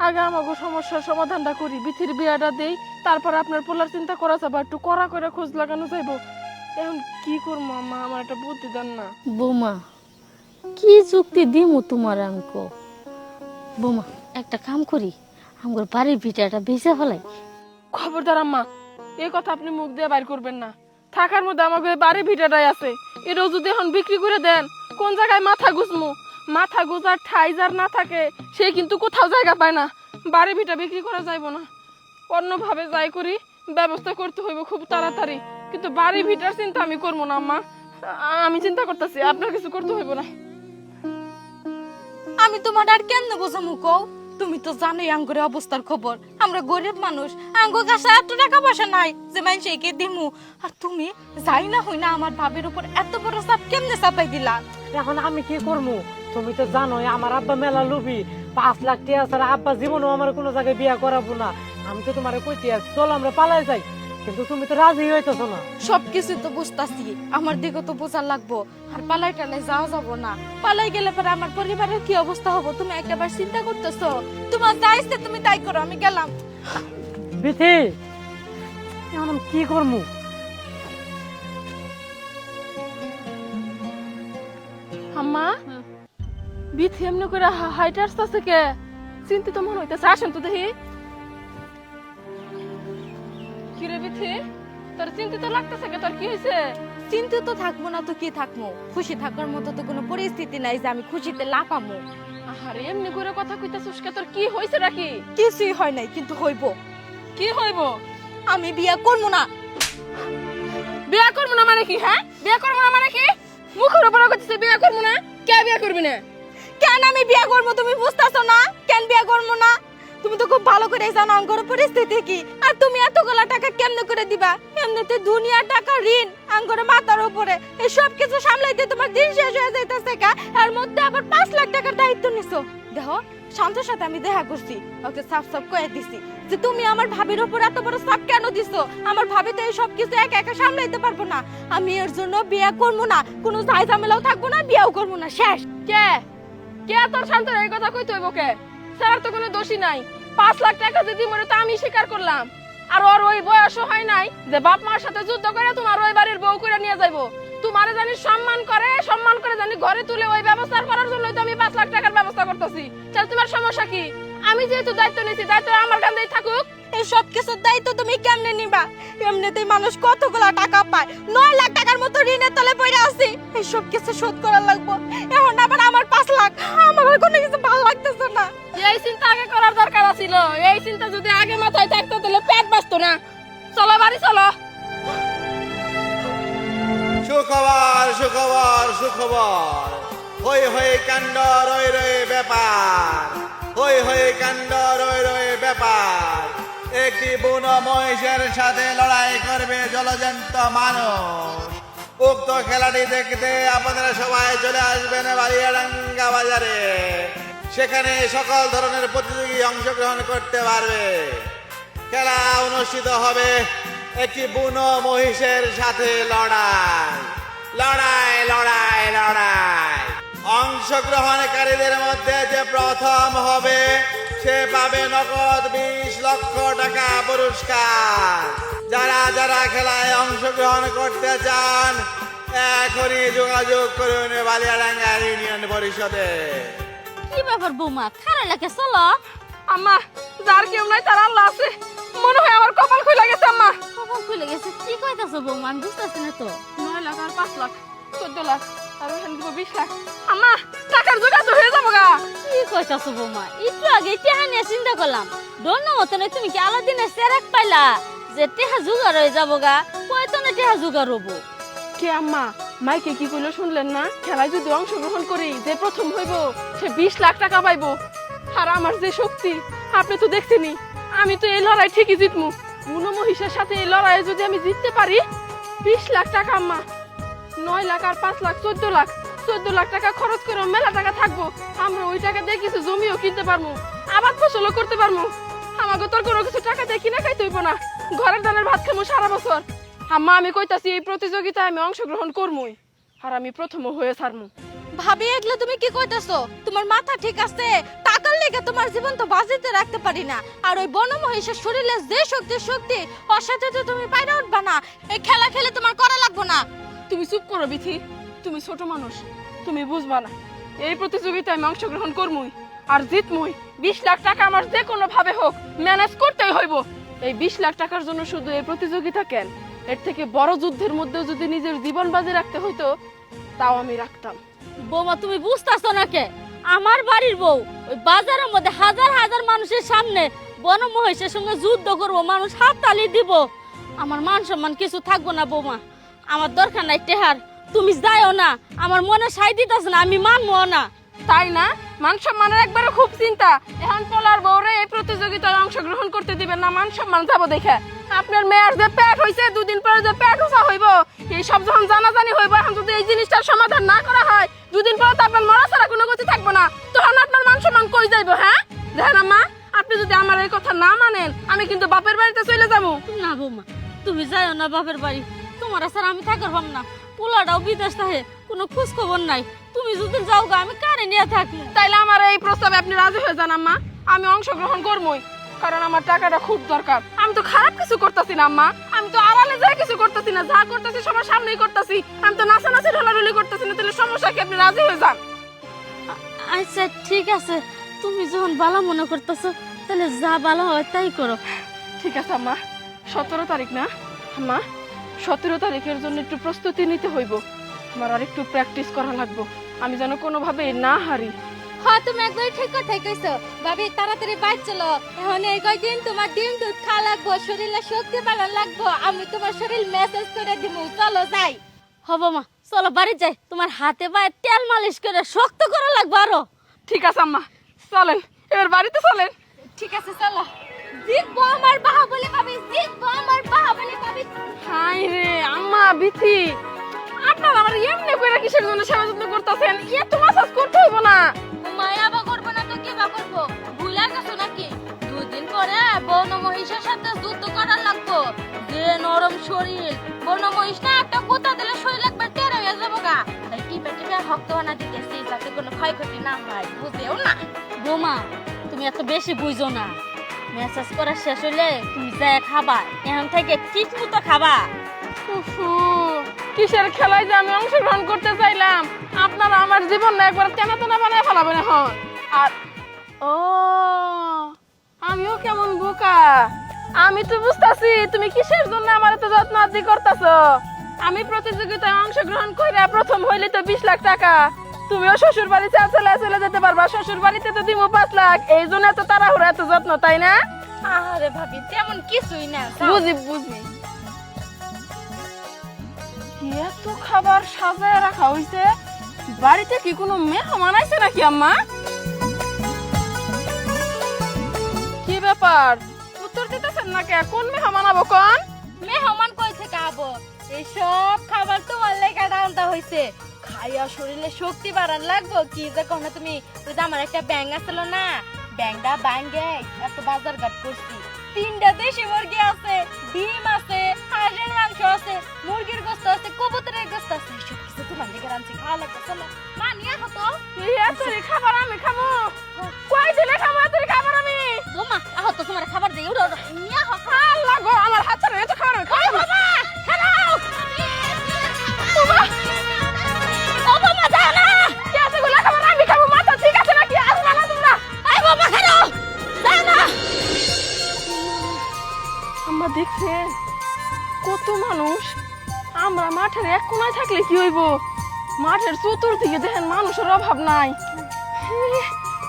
আগে আমাকে সমস্যার সমাধানটা করি, বিথির বিয়াটা দেই, তারপর আপনার পোলার চিন্তা করা যাবে, একটু কড়া করে খোঁজ লাগানো যাইব। এখন কি করবো আম্মা, আমার একটা বুদ্ধি দেন না। বৌমা, কি যুক্তি দিমু তোমার আমি কো? বৌমা, একটা কাম করি, আমার বাড়ির ভিটাটা বেঁচে ফেলাই। খবরদার আম্মা, এই কথা আপনি মুখ দিয়ে বাইর করবেন না। থাকার মধ্যে আমাকে বাড়ি ভিটাটাই আছে, এটাও যদি এখন বিক্রি করে দেন, কোন জায়গায় মাথা গুছমু? মাথা গুজার ঠাই যার না থাকে সে কিন্তু কোথাও জায়গা পায় না। বাড়ি ভিটা বিক্রি করা যাইব না, অন্যভাবে যাই করি ব্যবস্থা করতে হইব খুব তাড়াতাড়ি। কিন্তু বাড়ি ভিটার চিন্তা আমি করবো না আম্মা, আমি চিন্তা করতেছি, আপনার কিছু করতে হইব না। আমি তোমার আর কেমনে বোঝামু কও? তুমি তো জানোই আঙ্গুরের অবস্থার খবর, আমরা গরিব মানুষ, আঙ্গুর কাছে এত টাকা পয়সা নাই যে মানুষকে দিমু। আর তুমি যাই না হই না আমার ভাবের উপর এত বড় চাপ কেমনে চাপাই দিলা? এখন আমি কি করবো? তুমি তো জানোই আমার আব্বা মেলা লুবি, 5 লাখ টাকা ছাড়া আব্বা জীবনও আমার কোনো জায়গায় বিয়া করাবো না। আমি তো তোমার কইতে আছি চলো আমরা পালাই যাই, কিন্তু তুমি তো রাজি হইতেছো না। সবকিছু তো বুঝতাছি, আমার দিকে তো বোঝা লাগবো। আর পালাই টালাই যাওয়া যাবো না, পালাই গেলে পরে আমার পরিবারের কি অবস্থা হবো তুমি একবার চিন্তা করতেছো? তোমার যা ইচ্ছে তুমি তাই করো, আমি গেলাম। বিথি, এখন আমি কি করবো? আম্মা, বিথি এমনি করে হাইটে আসতেছে কে? চিন্তিত মনে হইতেছে, আসেন তো দেখি। কিরে বিথি, তোর চিন্তিত লাগতেছে কে? তোর কি হয়েছে? চিন্তিত থাকবো না তো কি থাকবো, খুশি থাকার মতো তো কোনো পরিস্থিতি নাই যে আমি খুশিতে লাফামো। আরে এমনি করে কথা কইতাছিস কে? তোর কি হয়েছে নাকি? কিছুই হয় নাই, কিন্তু হইব। কি হইব? আমি বিয়া করবো না। বিয়া করবো না মানে কি? হ্যাঁ, বিয়া করবো না মানে কি? মুখের উপরে কইতেছিস বিয়া করবো না? কে বিয়া করবি না? কেন আমি বিয়া করবো তুমি বুঝতেছো না? কেন বিয়া করবো না? তুমি তো খুব ভালো করে জানো আঙ্গর পরিস্থিতি কি, আর তুমি এতগুলা টাকা কেমনে করে দিবা? এমনিতে দুনিয়ার টাকা ঋণ আঙ্গর মাথার উপরে, এই সব কিছু সামলাইতে তোমার দিন শেষ হয়ে যাইতেছে কা? এর মধ্যে আবার 5 লাখ টাকার দায়িত্ব নিছো। দেখো, শান্তর সাথে আমি দেখা করছি, ওকে সাফ সাফ কয়ে দিছি যে তুমি আমার ভাবির উপর এত বড় চাপ কেন দিছো? আমার ভাবি তো এই সব কিছু একা একা সামলাইতে পারবো না। আমি এর জন্য বিয়া করবো না, কোনো ঝাই ঝামেলাও থাকবো না, বিয়াও করবো না, শেষ। কে কে তোর শান্ত এই কথা কইতে হইব কে? স্যার তো কোনো দোষী নাই। 5 লাখ টাকা যদি মরে তো আমি স্বীকার করলাম, আর ওর ওই বয়সও হয় নাই যে বাপ মার সাথে যুদ্ধ করে তোমার ওই বাড়ির বউ করে নিয়ে যাইবো। তোমারে জানি সম্মান করে জানি ঘরে তুলে ওই ব্যবস্থা করার জন্যই তো আমি 5 লাখ টাকার ব্যবস্থা করতেছি। তাহলে তোমার সমস্যা কি? আমি যেহেতু দায়িত্ব নিয়েছি, দায়িত্ব আমার কাঁধেই থাকুক। এই সব কিছুর দায়িত্ব তুমি কেমনে নিবা? এমনিতেই মানুষ কতগুলা টাকা পায়, 9 লাখ টাকার মতো ঋণের তলে পড়ে আছি, এই সব কিছু শোধ করা লাগবে। এখন আবার আমার 5 লাখ, আমার আর কোনো কিছু ভালো লাগতেছে না। এই চিন্তা আগে করার দরকার ছিল। এই চিন্তা যদি আগে মাথায় থাকতো তাহলে পেট বাঁচতো না। চলো বাড়ি চলো। সুখবর সুখবর সুখবর, হই হই কাণ্ড রই রই ব্যাপার, হই হই কাণ্ড রই রই ব্যাপার। একটি বুনো মহিষের সাথে লড়াই করবে জলজন্ত মানুষ। উক্ত খেলাটি দেখতে আপনারা সবাই চলে আসবেন বালিয়াডাঙ্গা বাজারে। সেখানে সকল ধরনের প্রতিযোগী অংশগ্রহণ করতে পারবে। খেলা অনুষ্ঠিত হবে একটি বুনো মহিষের সাথে লড়াই লড়াই লড়াই লড়াই। অংশগ্রহণকারীদের মধ্যে যে প্রথম হবে সে পাবে নগদ 20 লক্ষ টাকা পুরস্কার। যারা যারা খেলায় অংশগ্রহণ করতে চান এখনই যোগাযোগ করুন বালিয়াডাঙ্গা ইউনিয়ন পরিষদে। কি ব্যাপার বৌমা, খারাপ লাগে চলো। আম্মা যার কেউ নাই তার আল্লাহ আছে, মনে হয় আমার কপাল খুলে গেছে আম্মা। কখন খুলে গেছে কি কইতাছো বৌমা, আমি বুঝতেছি না তো। 9 লাখ আর 5 লাখ 14 লাখ আর ওখানে দিব 20 লাখ। আম্মা টাকার জোগাড় তো হয়ে যাবো গা। কি কইতাছো বৌমা, একটু আগে টেহা নিয়ে চিন্তা করলাম, দোনো মতনে তুমি কি আলাদিনের সেরাক পাইলা যে টেহা জোগাড় হয়ে যাবো গা? কয়তনে টেহা জোগাড় হবো? কে আম্মা মাইকে কি কইলো শুনলেন না? খেলায় যদি অংশগ্রহণ করি যে প্রথম হইব সে 20 লাখ টাকা পাইবো। আর আমার যে শক্তি আপনি তো দেখছেনই, আমি তো এই লড়াই ঠিকই জিতমু। বুনো মহিষের সাথে এই লড়াইয়ে যদি আমি জিততে পারি 20 লাখ টাকা আম্মা, 9 লাখ আর 5 লাখ 14 লাখ, 14 লাখ টাকা খরচ করে মেলা টাকা থাকবো। আমরা ওই টাকা দিয়ে কিছু জমিও কিনতে পারবো, আবাদ ফসলও করতে পারবো। আমাকে তোর কোনো কিছু টাকা দিয়ে কিনা খাইতে হইব না, ঘরের ধানের ভাত খামো সারা বছর। আম্মা আমি কইতাছি এই প্রতিযোগিতায় আমি অংশগ্রহণ করবই, আর আমি প্রথমও হয়ে ছাড়মু। ভাবি এগুলো তুমি কি কইতাছো? তোমার মাথা ঠিক আছে? টাকার লেগে তোমার জীবন তো বাজিতে রাখতে পারি না। আর ওই বনমহিষের শরীরে যে শক্তি ওর সাথে তো তুমি পাইরা উঠবা না। এই খেলা খেলে তোমার করা লাগবে না। তুমি চুপ করো বিথি, তুমি ছোট মানুষ, তুমি বুঝবা না। এই প্রতিযোগিতায় আমি অংশগ্রহণ করমুই আর জিতমুই। 20 লাখ টাকা আমার যে কোনো ভাবে হোক ম্যানেজ করতেই হইব। এই 20 লাখ টাকার জন্য শুধু এই প্রতিযোগিতা কেন, এর থেকে বড় যুদ্ধের মধ্যেও যদি নিজের জীবন বাজি রাখতে হইতো তাও আমি রাখতাম। বৌমা তুমি বুঝতেছো না কে? আমার বাড়ির বউ ওই বাজারের মধ্যে হাজার হাজার মানুষের সামনে বন মহিষের সঙ্গে যুদ্ধ করবো, মানুষ হাত তালি দিব, আমার মান সম্মান কিছু থাকবো না বৌমা। আমার দরকার নাই টেহার, তুমি যাইও না, আমার মনে সাই দিতেছে না, আমি মানবো না। তাই না? মান সম্মানের একবারে খুব চিন্তা। এখন পোলার বউরে এই প্রতিযোগিতায় অংশগ্রহণ করতে দিবেন না, মান সম্মান যাবো দেখে। আপনার মেয়ের যে পেট হইছে, দুদিন পরে যে পেট উঁচা হইব, এই সব যখন জানাজানি হইব, এখন যদি এই জিনিসটার সমাধান না করা হয়, দুদিন পরে তো আপনার মরা ছাড়া কোনো গতি থাকবো না। তখন আপনার মান সম্মান কই যাইব? হ্যাঁ দেখেন আম্মা, আপনি যদি আমার এই কথা না মানেন আমি কিন্তু বাপের বাড়িতে চলে যাবো। না বৌমা তুমি যাইও না বাপের বাড়ি, তোমার ছাড়া আমি থাকার পাম না। পোলাটাও বিদেশ থাকে, কোনো খোঁজ খবর নাই। তুমি যদি যাও গা আমি কারে নিয়ে থাকি। তাইলে আমার এই প্রস্তাবে আপনি রাজি হয়ে যান আম্মা, আমি অংশগ্রহণ করবই, কারণ আমার টাকাটা খুব দরকার। আমি তো খারাপ কিছু করতেছি না আম্মা, আমি তো আড়ালে যা কিছু করতেছি না, যা করতেছি সবার সামনেই করতেছি। আমি তো নাচানাচি ঢলাঢলি করতেছি না। তাহলে সমস্যা কি? আপনি রাজি হয়ে যান। আচ্ছা ঠিক আছে, তুমি যখন ভালো মনে করতেছো তাহলে যা ভালো হয় তাই করো। ঠিক আছে আম্মা, 17 তারিখ না আম্মা? 17 তারিখের জন্য একটু প্রস্তুতি নিতে হইব, আমার আর একটু প্র্যাকটিস করা লাগবে, আমি যেন কোনোভাবে না হারি। হ্যাঁ তুমি একবার ঠিক কথাই কইছো। ভাবি তাড়াতাড়ি বাইর চলো, এখন এই কয়দিন তোমার ডিম দুধ খাওয়া লাগবো, শরীরে শক্তি বাড়ানো লাগবো। আমি তোমার শরীর মেসেজ করে দিব, চলো যাই। হব মা চলো বাড়ি যাই, তোমার হাতে পায়ে তেল মালিশ করে শক্ত করা লাগবে আরো। ঠিক আছে আম্মা, চলেন এবার বাড়িতে চলেন। ঠিক আছে চলো। জিতবো আমার বাহুবলী ভাবি, জিতবো আমার বাহুবলী ভাবি। হাই রে আম্মা বিথি, আপনারা আমার এমনি কইরা কিসের জন্য সেবা যত্ন করতেছেন? এত মাসাজ করতে হইব না। মায়া বা করবো না তো কি বা করবো? ভুলে গেছো নাকি? দুদিন পরে বন মহিষের সাথে যুদ্ধ করার লাগবো। যে নরম শরীর, বন মহিষ না একটা কোথা দিলে শরীর একবার টেরা হয়ে যাবো গা। তাই টিপে টিপে ভক্ত বানা দিতেছি যাতে কোনো ক্ষয়ক্ষতি না হয়, বুঝেও না? বোমা তুমি এত বেশি বুঝো না, মেসেজ করা শেষ হইলে তুমি যায় খাবা, এখন থেকে ঠিক মতো খাবা। উফু, কিসের খেলায় যে আমি অংশগ্রহণ করতে চাইলাম, আপনারা আমার জীবন না একবার তেনা তেনা বানায় ফেলাবেন এখন। আর ও আমিও কেমন বোকা, আমি তো বুঝতাছি তুমি কিসের জন্য আমার এত যত্ন আদি করতেছো। আমি প্রতিযোগিতায় অংশগ্রহণ করে প্রথম হইলে তো 20 লাখ টাকা, তুমিও শ্বশুর বাড়ি চলে যেতে পারবা, শ্বশুর বাড়িতে তো দিব 5 লাখ। এই জন্য এত তাড়াহুড়া এত যত্ন, তাই না? আরে ভাবি তেমন কিছুই না। বুঝি বুঝি, এত খাবার সাজায় রাখা হইছে, বাড়িতে কি কোনো মেহমান আইছে নাকি আম্মা? কি ব্যাপার উত্তর দিতেছেন না কে? কোন মেহমান আবো কোন? মেহমান কই থেকে আবো? এই সব খাবার তোমার লেগে রান্না হইছে, খাইয়া শরীরে শক্তি বাড়ান লাগবো। কি যে কখনো তুমি, ওই যে আমার একটা ব্যাং আসলো না, ব্যাংটা ব্যাঙ্গে এত বাজার ঘাট করছি। 3টা দেশি মুরগি আছে, ডিম আছে, হাঁসের মাংস আছে, মুরগির গোস্ত আছে, কবুতরের গোস্ত আছে, সব কিছু তোমার লেগে রাঁধছি, খাওয়া লাগবে। চলো মা নিয়ে হতো। এত খাবার আমি খাবো? কয় দিনে খাবো এত খাবার আমি? বোমা আহ তো তোমার খাবার দিই, উড়ো উড়ো নিয়ে আহ। আল্লাহ গো, আমার হাত ছাড়া এত খাবার আমি খাবো? বাবা খারাও ও বাবা যাও না, এতগুলা খাবার আমি খাবো? মাথা ঠিক আছে নাকি? আসবা না তোমরা? এই বাবা খারাও যাও আমরা মাঠের এক কোনায় থাকলে কি হইব, মাঠের চতুর্দিকে দেখেন মানুষের অভাব নাই।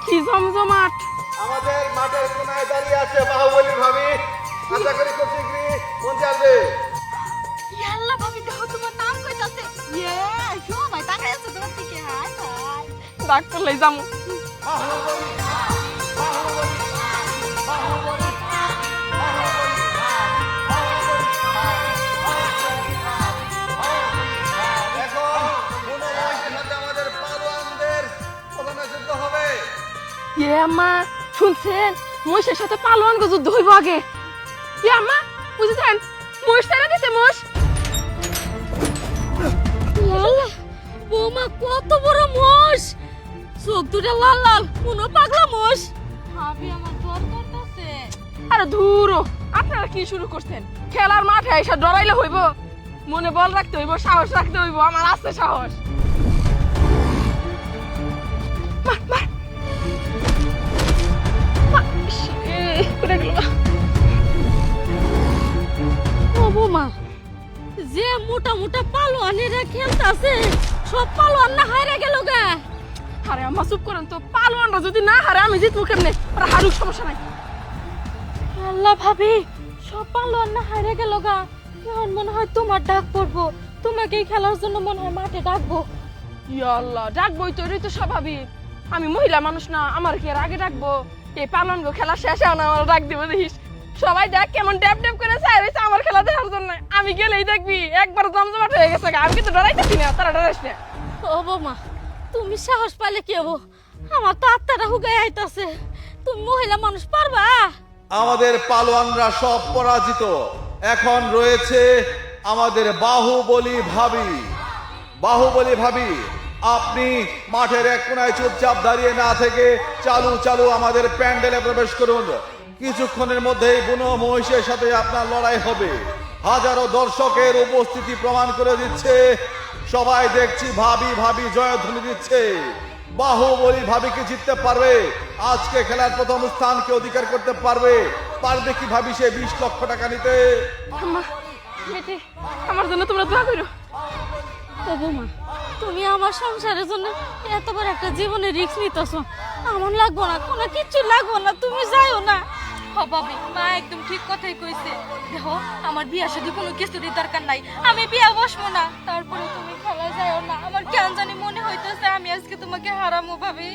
কি জমজমাট। আমাদের মাঠের কোনায় দাঁড়িয়ে আছে বাহুবলী ভাবি। আশা করি খুব শীঘ্রই পৌঁছে আসবে। আল্লাহ ভাবি দেখো তোমার নাম কইতাছে। সবাই তাকাই আছে তোমার দিকে। হায় হায়। ডাক্তার লাই যামু। এখন বুনো মহিষের সাথে আমাদের পালোয়ানদের প্রথমে যুদ্ধ হবে। আম্মা শুনছেন, মহিষের সাথে পালোয়ান যুদ্ধ হইব আগে। আম্মা বুঝেছেন, মহিষ তারা দিছে মোষ। আল্লাহ বৌমা কত বড় মোষ, চোখ দুটা লাল লাল, কোন পাগলা মোষ। ভাবি আমার ডর করতেছে। আরে ধুরো, আপনারা কি শুরু করছেন? খেলার মাঠে এসে ডরাইলে হইব? মনে বল রাখতে হইব, সাহস রাখতে হইব। আমার আছে সাহস। মার, মার। মার, ইস, পড়ে গেল। ও বৌমা, যে মোটা মোটা পালোয়ানেরা খেলতাছে সব পালোয়ান না হারে গেল গা। আরে আম্মা চুপ করেন তো, পালোয়ানরা যদি না হারে আমি জিতবো কেমনে? আর হারুক, সমস্যা নাই। আল্লাহ ভাবি, সব পালোয়ান না হারে গেল গা। এখন মনে হয় তোমার ডাক পড়বো, তোমাকেই খেলার জন্য মনে হয় মাঠে ডাকবো। ইয়া আল্লাহ, ডাকবোই তো, এটাই তো স্বাভাবিক। আমি মহিলা মানুষ না, আমার কি আর আগে ডাকবো? এই পালনগো খেলা শেষ হয় না, আমার ডাক দিব দেখিস। সবাই দেখ কেমন ড্যাপ ড্যাপ করে চাই রয়েছে আমার খেলা দেখার জন্য। আমি গেলেই দেখবি একবার জমজমাট হয়ে গেছে। আমি কিন্তু ডরাইতেছি না, তারা ডরাইস না। ও বৌমা, তুমি সাহস পাইলে কি হবো? আমার তো আত্মাটা হুগাই আইতাছে। তুমি মহিলা মানুষ পারবা? আমাদের পালোয়ানরা সব পরাজিত। এখন রয়েছে আমাদের বাহুবলী ভাবি। বাহুবলী ভাবি, আপনি মাঠের এক কোনায় চুপচাপ দাঁড়িয়ে না থেকে চালু চালু আমাদের প্যান্ডেলে প্রবেশ করুন। কিছুক্ষণের মধ্যেই বুনো মহিষের সাথে আপনার লড়াই হবে। হাজারো দর্শকের উপস্থিতি প্রমাণ করে দিচ্ছে, সবাই দেখছি ভাবি ভাবি জয়ধ্বনি দিচ্ছে। বাহুবলী ভাবিকে জিততে পারবে? আজকে খেলার প্রথম স্থানকে অধিকার করতে পারবে? পারবে কি ভাবি সে 20 লক্ষ টাকা নিতে? আম্মা, বেটি, আমার জন্য তোমরা দোয়া করো। ও বৌমা, তুমি আমার সংসারের জন্য এত বড় একটা জীবনে রিস্ক নিতেছো। আমার লাগবো না, কোনো কিচ্ছু লাগবো না, তুমি যাইও না। হ ভাবি, মা একদম ঠিক কথাই কইছে। দেখো, আমার বিয়া শাদী কোনো কিছুরই দরকার নাই, আমি বিয়া বসবো না। তারপরে তুমি খেলা যাও না, আমার কেন জানি মনে হইতেছে আমি আজকে তোমাকে হারামো ভাবি।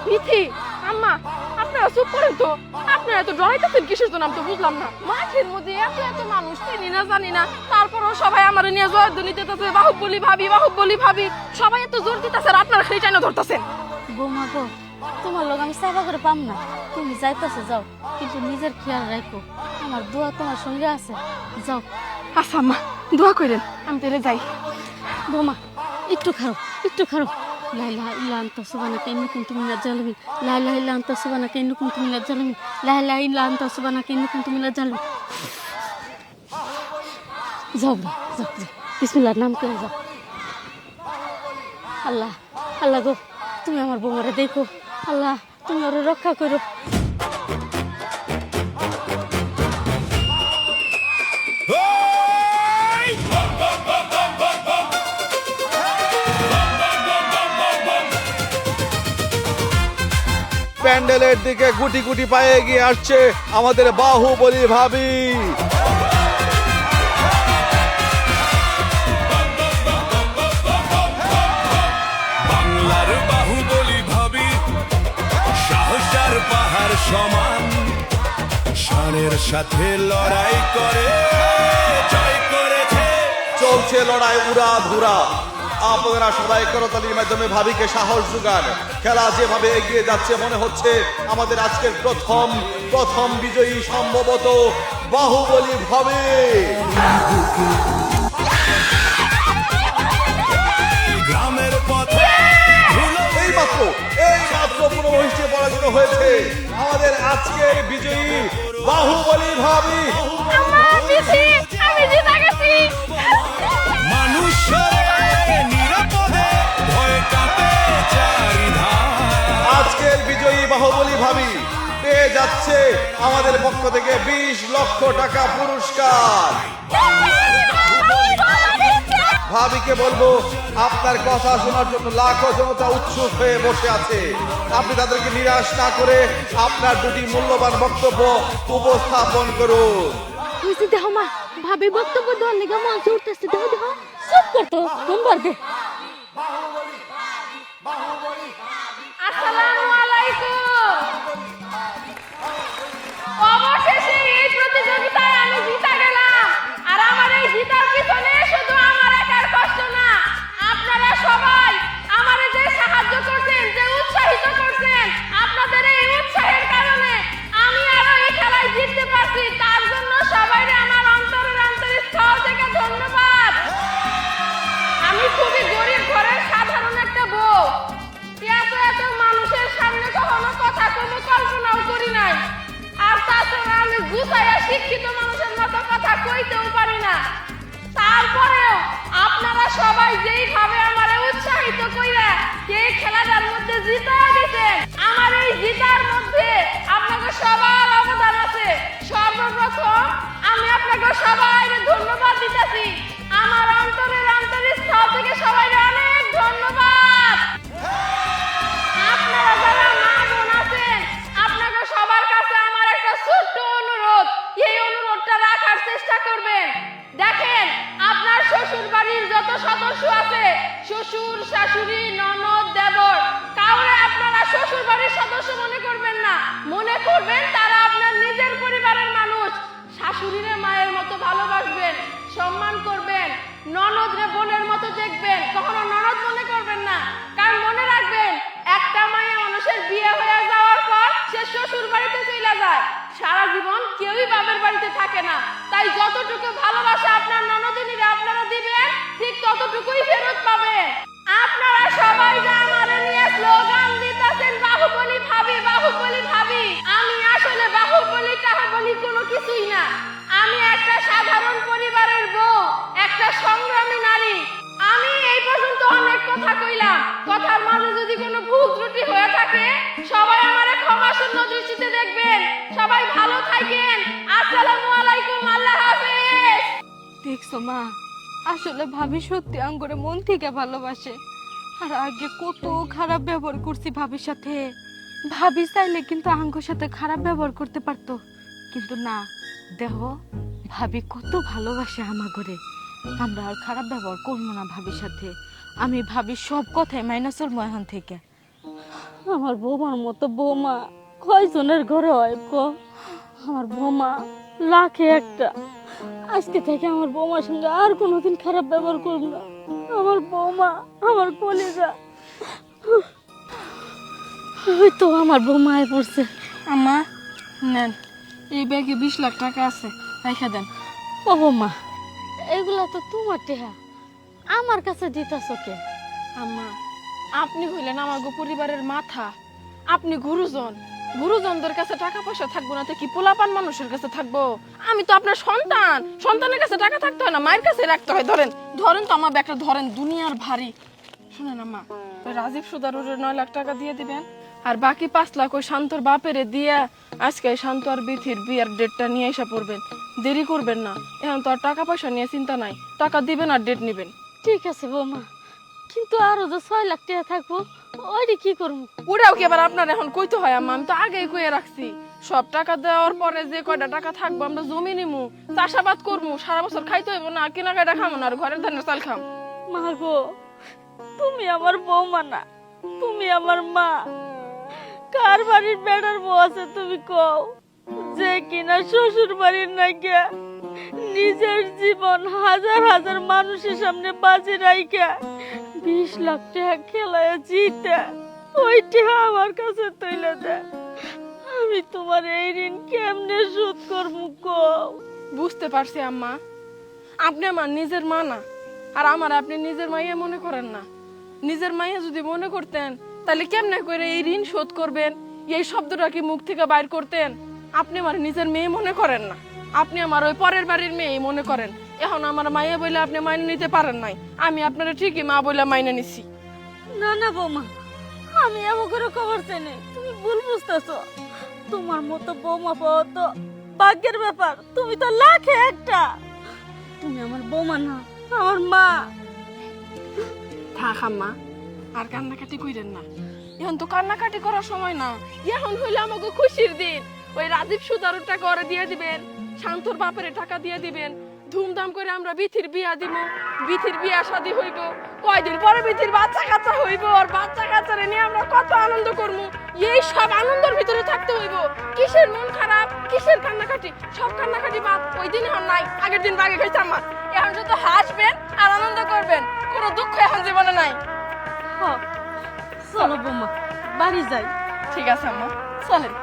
বিথি, আম্মা, আপনারা চুপ করেন তো। আপনারা এত ডরাইতেছেন কিসের জন্য আমি তো বুঝলাম না। মাঠের মধ্যে এত এত মানুষ, চিনি না জানি না, তারপরও সবাই আমার নিয়ে জয়ধ্বনি দিতেছে, বাহুবলী ভাবি বাহুবলী ভাবি। সবাই এত জোর দিতেছে আর আপনারা সেই টাইনে ধরতেছেন। বৌমা গো, তোমার লোক আমি চাইবা করে পাম না। তুমি যাইতেছো যাও, কিন্তু নিজের খেয়াল রাখো। আমার দোয়া তোমার সঙ্গে আছে, যাও। আচ্ছা আম্মা, দোয়া করেন, আমি তাহলে যাই। বৌমা একটু খাও, একটু খাও। লা ইলাহা ইল্লা আনতা সুবহানাকা ইন্নী কুনতু মিনাজ জালিমিন। লা ইলাহা ইল্লা আনতা সুবহানাকা ইন্নী কুনতু মিনাজ জালিমিন। লা ইলাহা ইল্লা আনতা সুবহানাকা ইন্নী কুনতু মিনাজ জালিমিন। যাও যাও যাও, বিসমিল্লাহর নাম করে যাও। আল্লাহ, আল্লাহ গো, তুমি আমার বৌমারে দেখো। আল্লাহ, তুমি ওরে রক্ষা করো। প্যান্ডেলের দিকে গুটি গুটি পায়ে এগিয়ে আসছে আমাদের বাহুবলী ভাবি। বাংলার বাহুবলী ভাবি, সাহসার পাহাড় সমান, শানের সাথে লড়াই করে জয় করেছে। চলছে লড়াই উড়া ধুরা। আপনারা সবাই করতালির মাধ্যমে ভাবিকে সাহস যোগান। খেলা যেভাবে এগিয়ে যাচ্ছে মনে হচ্ছে আমাদের আজকের প্রথম বিজয়ী সম্ভবত বাহুবলী ভাবি। গ্রামের পথে এইমাত্র পুরো মহিষে পরাজিত হয়েছে আমাদের আজকের বিজয়ী বাহুবলী ভাবি। আমি জিতে গেছি। মানুষের নিরাপদে ভয় কাঁপে চারিধার। আজকের বিজয়ী বাহুবলী ভাবি পেয়ে যাচ্ছে আমাদের পক্ষ থেকে 20 লক্ষ টাকা পুরস্কার। ভাবিকে বলবো আপনার কথা শোনার জন্য লাখো জনতা উৎসুক হয়ে বসে আছে। আপনি তাদেরকে নিরাশ না করে আপনার দুটি মূল্যবান বক্তব্য উপস্থাপন করুন। বুঝি দেখো মা, ভাবি বক্তব্য দেওয়ার লেগে মঞ্চে উঠতেছে, দেখো দেখো। চুপ করতো তোমার দে। আসসালামু আলাইকুম। অবশেষে এই প্রতিযোগিতায় আমি জিতে গেলাম। আর আমার এই জিতার পিছনে শুধু আমার একার কষ্ট না, আপনারা সবাই আমারে যে সাহায্য করছেন, যে উৎসাহিত করছেন, আপনাদের এই উৎসাহের কারণে আমি আরো এই খেলায় জিততে পারছি। তার জন্য সবাইকে আমার অন্তরের স্থল থেকে ধন্যবাদ। আমি খুবই গরিব ঘরের সাধারণ একটা বউ। এত এত মানুষের সামনে কখনো কথা কোনো কল্পনাও করি নাই। আর তাছাড়া আমি গুছাইয়া শিক্ষিত মানুষের মতো কথা কইতেও পারি না। তারপরেও আপনারা সবাই যেইভাবে আমারে উৎসাহিত কইরা এই খেলাটার মধ্যে জিতা দিতেন, আমার এই জিতার মধ্যে আপনাদের সবার অবদান আছে। সর্বপ্রথম আমি আপনাদের সবাইকে ধন্যবাদ দিতেছি। আমার অন্তরের স্থল থেকে সবাইকে অনেক ধন্যবাদ। আপনারা যারা মা বোন আছেন, আপনাদের সবার কাছে আমার একটা ছোট্ট অনুরোধ, এই অনুরোধটা রাখার চেষ্টা করবেন। দেখেন, আপনার শ্বশুর বাড়ির যত সদস্য আছে, শ্বশুর, শাশুড়ি, ননদ, দেবর, কাউরে আপনারা শ্বশুর বাড়ির সদস্য মনে করবেন না। মনে করবেন তারা আপনার নিজের পরিবারের মানুষ। শাশুড়িরে মায়ের মতো ভালোবাসবেন, সম্মান করবেন, ননদরে বোনের মতো দেখবেন, কখনো ননদ মনে করবেন না। কারণ মনে রাখবেন, একটা মায়ের মানুষের বিয়ে হয়ে যাওয়ার পর সে শ্বশুর বাড়িতে চলে যায়, সারা জীবন কেউই বাপের বাড়িতে থাকে না। তাই যতটুকু ভালোবাসা আপনার ননদিনীরা আপনারা দিবেন, ঠিক ততটুকুই ফেরত পাবেন। আপনারা সবাই যে আমারে নিয়ে স্লোগান দিতেছেন, বাহুবলী ভাবি, বাহুবলী ভাবি। আমি আসলে বাহুবলী টাহুবলী কোনো কিছুই না। আমি একটা সাধারণ পরিবারের বউ, একটা সংগ্রামী নারী। আমি এই পর্যন্ত অনেক কথা কইলাম, কথার মাঝে যদি কোনো ভুল ত্রুটি হয়ে থাকে সবাই আমারে ক্ষমাশূন্য দৃষ্টিতে দেখবেন। সবাই ভালো থাকেন। আসসালামু আলাইকুম, আল্লাহ হাফেজ। দেখছো মা, আসলে ভাবি সত্যি আঙ্গুরে মন থেকে ভালোবাসে। আর আগে কত খারাপ ব্যবহার করছি ভাবির সাথে। ভাবি চাইলে কিন্তু আঙ্গুর সাথে খারাপ ব্যবহার করতে পারতো, কিন্তু না। দেখো, ভাবি কত ভালোবাসে আমার ঘরে। আমরা আর খারাপ ব্যবহার করবো না ভাবির সাথে। আমি ভাবি সব কথাই মাইনা চলবো এখন থেকে। আমার বৌমার মতো বৌমা কয়জনের ঘরে হয় গো? আমার বৌমা লাখে একটা। আজকে থেকে আমার বৌমার সঙ্গে আর কোনোদিন খারাপ ব্যবহার করব না। আমার বৌমা আমার কলিজা। ওই তো আমার বৌমা আয় পড়ছে। আম্মা নেন, এই ব্যাগে 20 লাখ টাকা আছে, রেখে দেন। ও বৌমা, এগুলা তো তোমার টেহা, আমার কাছে দিতেছ কে? আম্মা, আপনি হইলেন আমার পরিবারের মাথা। আপনি গুরুজন। গুরুজনদের কাছে টাকা পয়সা থাকবো না তো কি পোলাপান মানুষের কাছে থাকবো? আমি তো আপনার সন্তান, সন্তানের কাছে টাকা থাকতে হয় না, মায়ের কাছে রাখতে হয়। ধরেন ধরেন তো আমার ব্যাগটা ধরেন, দুনিয়ার ভারী। শুনেন আম্মা, ওই রাজীব সুদারুর 9 লাখ টাকা দিয়ে দিবেন, আর বাকি 5 লাখ ওই শান্তর বাপেরে দিয়া আজকে শান্ত আর বিথির বিয়ের ডেটটা নিয়ে এসে পড়বেন। দেরি করবেন না। এখন তো আর টাকা পয়সা নিয়ে চিন্তা নাই, টাকা দিবেন আর ডেট নিবেন। ঠিক আছে বৌমা, কিন্তু আরো যে 6 লাখ টাকা থাকবো, ওইটা কি করবো? ওরাও কি আবার আপনার এখন কইতে হয় আম্মা? আমি তো আগেই কইয়ে রাখছি, সব টাকা দেওয়ার পরে যে কয়টা টাকা থাকবো আমরা জমি নিমু, চাষাবাদ করবো, সারা বছর খাইতে হইব না, কিনা কাটা খামো না, আর ঘরের ধানের চাল খাম। মা গো, তুমি আমার বৌমা না, তুমি আমার মা। কার বাড়ির বেড়ার বউ আছে তুমি কও, যে কিনা শ্বশুর বাড়ির নাকি নিজের জীবন হাজার হাজার মানুষের সামনে বাজি রাইখা 20 লাখ টাকা খেলায় জিতে ওইটা আমার কাছে তুইলে দেয়। আমি তোমার এই ঋণ কেমনে শোধ করবো কও? বুঝতে পারছি আম্মা, আপনি আমার নিজের মা না, আর আমার আপনি নিজের মাইয়া মনে করেন না। নিজের মাইয়া যদি মনে করতেন তাহলে কেমনে করে এই ঋণ শোধ করবেন, এই শব্দটা কি মুখ থেকে বাইর করতেন? আপনি আমার নিজের মেয়ে মনে করেন না, আপনি আমার ওই পরের বাড়ির মেয়ে মনে করেন। এখন আমার মাইয়া বলে আপনি মাইনে নিতে পারেন নাই, আমি আপনারা ঠিকই মা বলে মাইনে নিছি। না না বৌমা, আমি এমন করে খবর চাই নাই, তুমি ভুল বুঝতেছো। তোমার মতো বৌমা পাওয়া তো ভাগ্যের ব্যাপার, তুমি তো লাখে একটা। তুমি আমার বৌমা না, আমার মা। থাক আম্মা, আর কান্নাকাটি কইরেন না। এখন তো কান্নাকাটি করার সময় না, এখন হইলে আমাকে খুশির দিন। ওই রাজীব সুতারুর টাকা ওরা দিয়ে দিবেন, শান্তর বাপের টাকা দিয়ে দিবেন, ধুমধাম করে আমরা বিথির বিয়া দিব, বিথির বিয়া শাদী হইব, কয়দিন পরে বিথির বাচ্চা কাচ্চা হইব, আর বাচ্চা কাচ্চারে নিয়ে আমরা কত আনন্দ করবো। এই সব আনন্দের ভিতরে থাকতে হইব। কিসের মন খারাপ, কিসের কান্নাকাটি, সব কান্নাকাটি বাদ। ওই দিন এখন নাই, আগের দিন বাগে খাইছে আমার। এখন শুধু হাসবেন আর আনন্দ করবেন, কোনো দুঃখ এখন জীবনে নাই। চলো বৌমা বাড়ি যাই। ঠিক আছে আম্মা, চলেন।